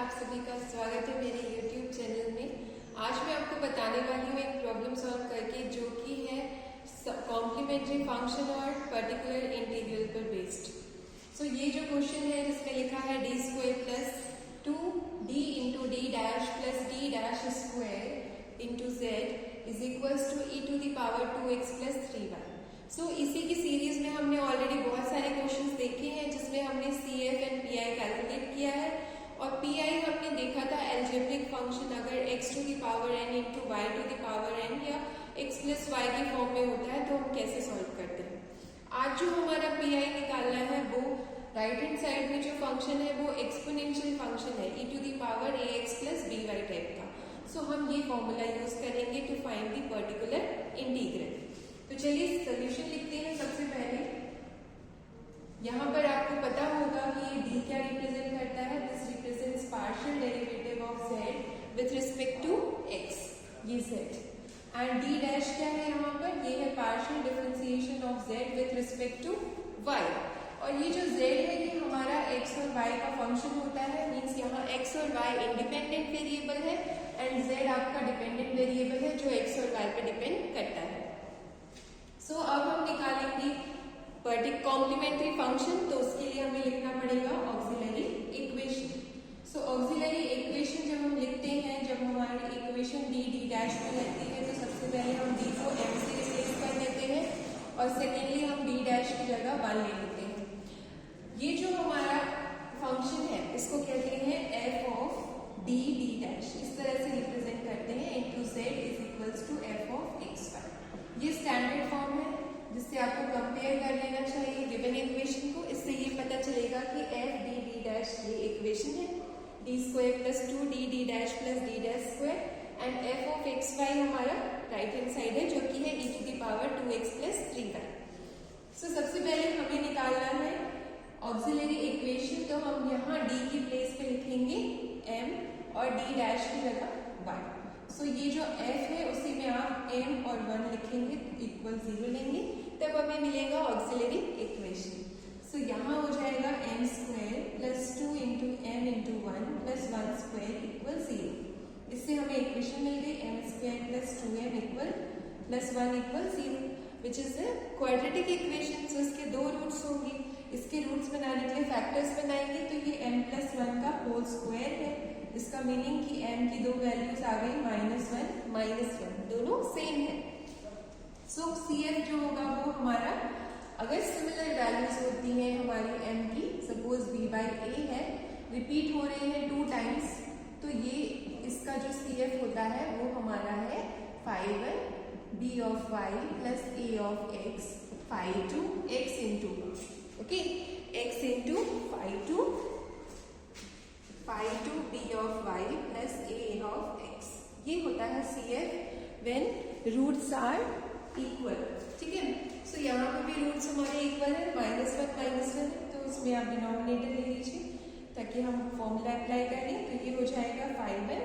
आप सभी का स्वागत है मेरे YouTube चैनल में। आज मैं आपको बताने वाली हूँ एक प्रॉब्लम सॉल्व करके, जो कि है कॉम्प्लीमेंट्री फंक्शन और पर्टिकुलर इंटीग्रल पर बेस्ड। सो ये जो क्वेश्चन है जिसमें लिखा है D square plus 2d into D dash plus D dash square into Z is equals to e to the power 2x plus 3y। So इसी की सीरीज में हमने ऑलरेडी बहुत सारे क्वेश्चंस देखे हैं जिसमें हमने CF एंड PI कैलकुलेट किया है, और PI हमने देखा था एल्जेब्रिक फंक्शन अगर x to the power n into y to the power n या x प्लस y की फॉर्म में होता है तो हम कैसे सॉल्व करते हैं। आज जो हमारा PI निकालना है वो राइट हैंड साइड में जो फंक्शन है वो एक्सपोनेंशियल फंक्शन है e to the power ax plus by type का। सो हम ये फॉर्मूला यूज करेंगे to find the particular integral. तो चलिए सोल्यूशन लिखते हैं। सबसे पहले यहाँ पर आपको पता होगा कि ये d क्या रिप्रेजेंट करता है। This represents partial derivative of z with respect to x, ये z। एंड d डैश क्या है यहाँ पर, ये है partial differentiation of z with respect to y। और ये जो z है ये हमारा x और y का फंक्शन होता है, मीन्स यहाँ x और y इंडिपेंडेंट वेरिएबल है एंड z आपका डिपेंडेंट वेरिएबल है जो x और y पे डिपेंड करता है। सो अब हम निकालेंगे कॉम्प्लीमेंट्री फंक्शन, तो उसके लिए हमें लिखना पड़ेगा ऑक्सिलरी इक्वेशन। सो ऑक्सिलरी इक्वेशन जब हम लिखते हैं, जब हमारी इक्वेशन डी डैश में रहती है तो सबसे पहले हम d को m से रिप्लेस कर देते हैं और सेकेंडली हम d डैश की जगह 1 ले लेते हैं। ये जो हमारा फंक्शन है इसको कहते हैं f ऑफ d डैश, इस तरह से रिप्रेजेंट करते हैं into z is equals to f of x y। ये स्टैंडर्ड फॉर्म है जिससे आपको कंपेयर कर लेना चाहिए गिवन इक्वेशन को। इससे ये पता चलेगा कि f d डैश ये इक्वेशन है, d square plus 2d dash plus d dash square and f of x y हमारा राइट हैंड साइड है जो कि है e to the power 2x plus 3y। So सबसे पहले हमें निकालना है ऑक्सिलरी इक्वेशन, तो हम यहाँ d की प्लेस पे लिखेंगे m और d डैश की जगह 1। सो ये जो f है उसी में आप m और 1 लिखेंगे तो इक्वल 0 लेंगे, तब हमें मिलेगा ऑक्सिलरी इक्वेशन। सो यहाँ हो जाएगा m square plus 2 into m into 1 plus 1 square equal 0। इससे हमें इक्वेशन मिल गई m square plus 2m equal plus 1 equal 0, which is a quadratic equation. So इसके दो रूट्स होंगे, इसके रूट्स बनाने के लिए फैक्टर्स बनाएंगे, तो ये m प्लस 1 का होल स्क्वायर है। इसका मीनिंग कि m की दो वैल्यूज आ गई -1 -1, दोनों सेम है। सो CF जो होगा वो हमारा, अगर सिमिलर वैल्यूज होती हैं हमारी m की, सपोज b बाई a है, रिपीट हो रही है 2 टाइम्स, तो ये इसका जो CF होता है वो हमारा है phi 1 b of y plus a of x phi 2 x into, okay, x into phi 2 b of y plus a of x। ये होता है CF when roots are equal, ठीक है। सो यहाँ पे भी रूट्स हमारे इक्वल है, -1 है, तो उसमें आप डिनोमिनेटर ले लीजिए ताकि हम फॉर्मूला अप्लाई करें। तो ये हो जाएगा phi 1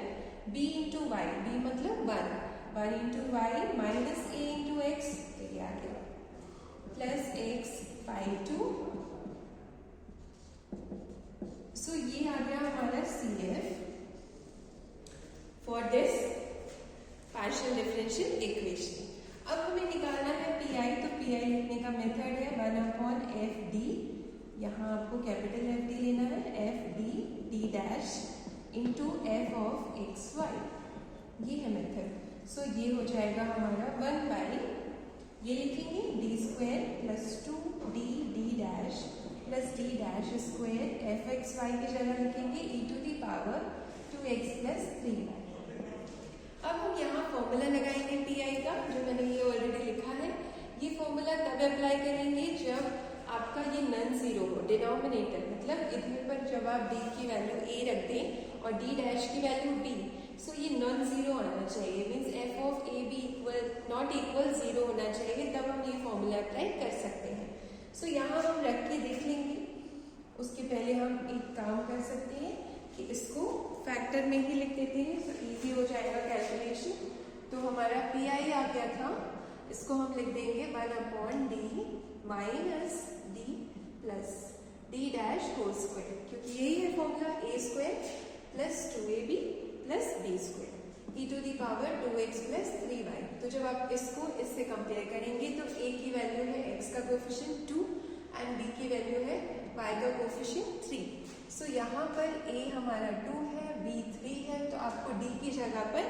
b into y, b मतलब 1 into y minus a into x, तो ये आ गया प्लस x phi 2। सो ये आ गया हमारा CF for this partial differential equation. अब हमें निकालना है PI, तो PI लिखने का मेथड है 1/FD, यहाँ आपको कैपिटल FD लेना है, FD d dash into f of xy, ये है मेथड। सो ये हो जाएगा हमारा 1 बाई, ये लिखेंगे d square plus 2d dash plus d dash square f X Y की जगह लिखेंगे e to the power 2x plus 3y। अब हम यहाँ फॉर्मूला लगाएंगे PI का, जो मैंने ये ऑलरेडी लिखा है। ये फॉर्मूला तब अप्लाई करेंगे जब आपका ये नॉन जीरो हो, डिनोमिनेटर मतलब इधर पर जब आप d की वैल्यू a रख दें और d डैश की वैल्यू b, सो ये नॉन जीरो आना चाहिए, means f of a b equal not equal 0 होना चाहिए, तब हम ये फॉर्मूला अप्लाई कर सकते हैं। सो यहाँ हम रख के देख लेंगे। उसके पहले हम एक काम कर सकते हैं कि इसको फैक्टर में ही लिख देते हैं, तो इजी हो जाएगा कैलकुलेशन। तो हमारा PI आ गया था, इसको हम लिख देंगे 1/d minus d plus d dash whole square, क्योंकि यही है formula a square plus 2ab plus B square e to the power 2x plus 3y। तो जब आप इसको इससे कंपेयर करेंगे तो a की वैल्यू है x का कोफिशिएंट 2 एंड b की वैल्यू है y का कोफिशिएंट 3। सो यहाँ पर a हमारा 2 है, b 3 है, तो आपको d की जगह पर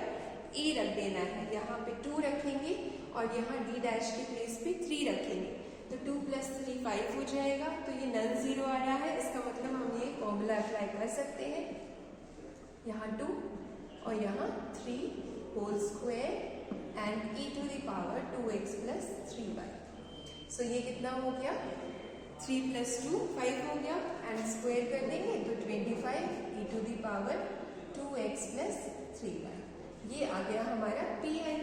a रख देना है। यहाँ पे 2 रखेंगे और यहाँ d डैश की प्लेस पे 3 रखेंगे, तो 2 प्लस 3 5 हो जाएगा। तो ये नॉन जीरो आ रहा है, इसका मतलब हम ये फॉर्मूला अप्लाई कर सकते हैं। यहाँ 2 और यहाँ 3 whole square and e to the power 2x plus 3y। सो ये कितना हो गया, 3 प्लस 2 5 हो गया एंड स्क्वायर कर देंगे तो 25 e to the power 2x plus 3y। ये आ गया हमारा PI।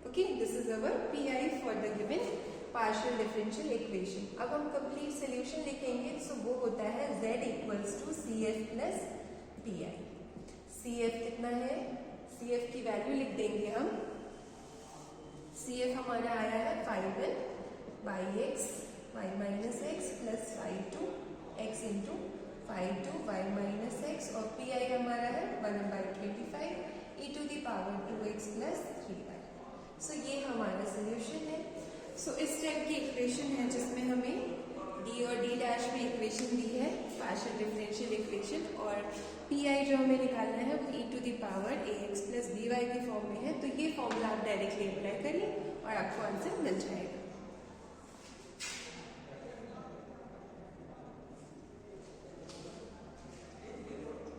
Okay, this is our PI for the given partial differential equation. अब हम कंप्लीट सोल्यूशन लिखेंगे, सो वो होता है z equals to CF plus PI। CF कितना है, CF की वैल्यू लिख देंगे हम। CF हमारा आया है 5n by x y minus X plus 5 x into 5 y minus X, और PI हमारा है 1/25 e to the power 2x plus 3y। सो ये हमारा सोल्यूशन है। सो इस टाइप की इक्वेशन है जिसमें हमें d और d डैश में इक्वेशन दी है पार्शियल डिफरेंशियल इक्वेशन, और PI जो हमें निकालना है वो e to the power ax plus by के फॉर्म में है। तो ये फॉर्मूला आप डायरेक्टली अप्लाई करिए और आपको आंसर मिल जाएगा।